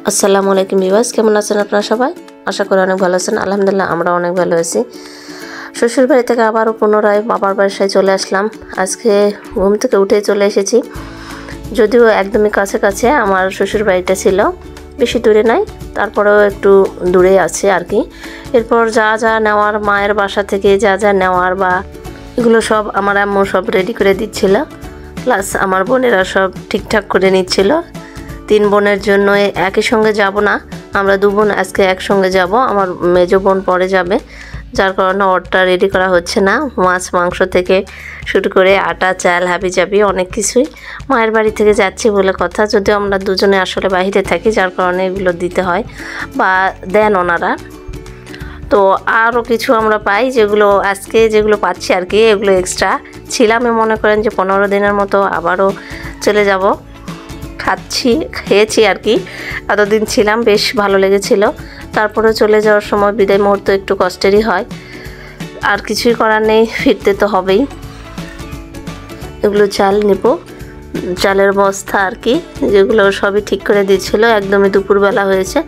আসসালামু আলাইকুম ভিউয়ার্স, কেমন আছেন আপনারা সবাই? আশা করি অনেক ভালো আছেন। আলহামদুলিল্লাহ আমরা অনেক ভালো আছি। শ্বশুর বাড়ি থেকে আবারও পুনরায় বাবার বাসায় চলে আসলাম। আজকে ঘুম থেকে উঠে চলে এসেছি, যদিও একদমই কাছে কাছে আমার শ্বশুর বাড়িটা ছিল, বেশি দূরে নাই, তারপরেও একটু দূরে আছে আর কি। এরপর যা যা নেওয়ার মায়ের বাসা থেকে যা যা নেওয়ার বা এগুলো সব আমার আম্মু সব রেডি করে দিচ্ছিল, প্লাস আমার বোনেরা সব ঠিকঠাক করে নিচ্ছিল। 3 বোনের জন্য একই সঙ্গে যাব না, আমরা 2 বোন আজকে একসঙ্গে যাব। আমার মেজো বোন পরে যাবে, যার কারণে ওরটা রেডি করা হচ্ছে না। মাছ মাংস থেকে শুরু করে আটা চাল হাবি জাবি অনেক কিছুই মায়ের বাড়ি থেকে যাচ্ছি বলে কথা, যদিও আমরা দুজনে আসলে বাইরে থাকি, যার কারণে এগুলো দিতে হয় বা দেন ওনারা। তো আরও কিছু আমরা পাই, যেগুলো পাচ্ছি আর কি, এগুলো এক্সট্রা ছিলাম। মনে করেন যে 15 দিনের মতো আবারও চলে যাব। খেয়েছি আর কি, এতদিন ছিলাম, বেশ ভালো লেগেছিল। তারপরে চলে যাওয়ার সময় বিদায় মুহূর্ত একটু কষ্টেরই হয়, আর কিছুই করার নেই, ফিরতে তো হবেই। এগুলো চাল নেব, চালের বস্তা আর কি, যেগুলো সবই ঠিক করে দিয়েছিল। একদমই দুপুরবেলা হয়েছে,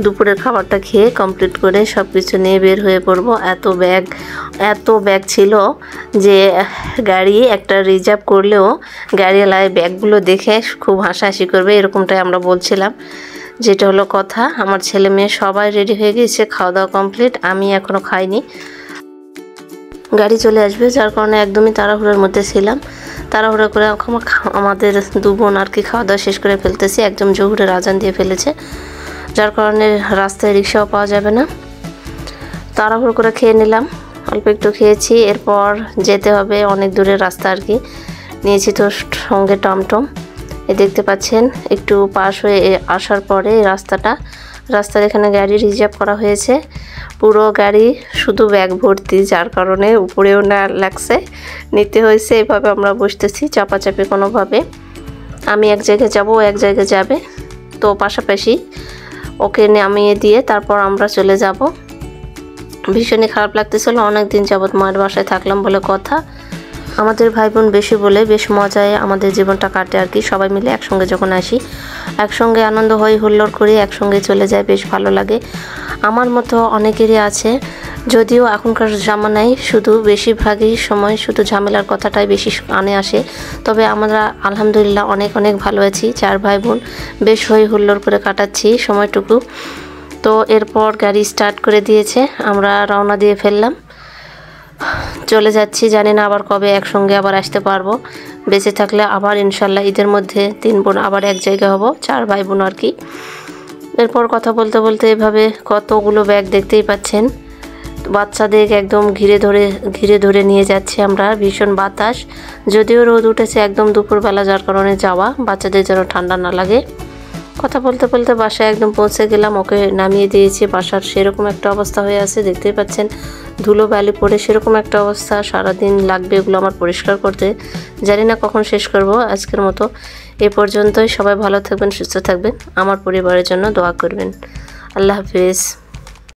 দুপুরের খাবারটা খেয়ে কমপ্লিট করে সব কিছু নিয়ে বের হয়ে পড়বো। এত ব্যাগ ছিল যে গাড়ি একটা রিজার্ভ করলেও গাড়িওয়ালায় ব্যাগগুলো দেখে খুব হাসাহাসি করবে, এরকমটাই আমরা বলছিলাম। যেটা হলো কথা, আমার ছেলে মেয়ে সবাই রেডি হয়ে গিয়েছে, খাওয়া দাওয়া কমপ্লিট, আমি এখনও খাইনি। গাড়ি চলে আসবে, যার কারণে একদমই তাড়াহুড়োর মধ্যে ছিলাম। তাড়াহুড়ো করে আমাদের 2 বোন আর কি খাওয়া দাওয়া শেষ করে ফেলতেছি। একদম জোহরের আজান দিয়ে ফেলেছে, যার কারণে রাস্তায় রিক্সাও পাওয়া যাবে না। তাড়াহুড়ো করে খেয়ে নিলাম, অল্প একটু খেয়েছি। এরপর যেতে হবে অনেক দূরের রাস্তা আর কি, নিয়েছি তো সঙ্গে টমটম। দেখতে পাচ্ছেন একটু পাশ হয়ে আসার পরে রাস্তার এখানে গাড়ি রিজার্ভ করা হয়েছে, পুরো গাড়ি শুধু ব্যাগ ভর্তি, যার কারণে উপরেও না লাগছে, নিতে হয়েছে। এভাবে আমরা বসতেছি চাপাচাপি কোনোভাবে। আমি এক জায়গায় যাব, ও এক জায়গায় যাবে, তো পাশাপাশি ওকে নামিয়ে দিয়ে তারপর আমরা চলে যাব। ভীষণই খারাপ লাগতেছিল, অনেক দিন যাবৎ মায়ের বাসায় থাকলাম বলে কথা। আমাদের ভাই বোন বেশি বলে বেশ মজায় আমাদের জীবনটা কাটে আর কি। সবাই মিলে একসঙ্গে যখন আসি, একসঙ্গে আনন্দ হই, হুল্লোড় করি, একসঙ্গে চলে যায়, বেশ ভালো লাগে। আমার মতো অনেকেরই আছে, যদিও এখনকার জামানায় শুধু বেশিরভাগই সময় শুধু ঝামেলার কথাটাই বেশি কানে আসে। তবে আমরা আলহামদুলিল্লাহ অনেক ভালো আছি, 4 ভাই বোন বেশ হই হুল্লোড় করে কাটাচ্ছি সময়টুকু। তো এরপর গাড়ি স্টার্ট করে দিয়েছে, আমরা রওনা দিয়ে ফেললাম, চলে যাচ্ছি। জানি না আবার কবে একসঙ্গে আবার আসতে পারবো, বেঁচে থাকলে আবার ইনশাল্লাহ ঈদের মধ্যে 3 বোন আবার এক জায়গা হব, 4 ভাই বোন আর কি। এরপর কথা বলতে বলতে এভাবে কতগুলো ব্যাগ দেখতেই পাচ্ছেন, বাচ্চাদের একদম ঘিরে ধরে নিয়ে যাচ্ছি আমরা। ভীষণ বাতাস, যদিও রোদ উঠেছে একদম দুপুরবেলা, যার কারণে যাওয়া, বাচ্চাদের যেন ঠান্ডা না লাগে। কথা বলতে বলতে বাসায় একদম পৌঁছে গেলাম, ওকে নামিয়ে দিয়েছি। বাসার সেরকম একটা অবস্থা হয়ে আছে, দেখতেই পাচ্ছেন, ধুলো বালি পড়ে সেরকম একটা অবস্থা। সারাদিন লাগবে এগুলো আমার পরিষ্কার করতে, জানি না কখন শেষ করব। আজকের মতো এ পর্যন্তই, সবাই ভালো থাকবেন, সুস্থ থাকবেন, আমার পরিবারের জন্য দোয়া করবেন। আল্লাহ হাফিজ।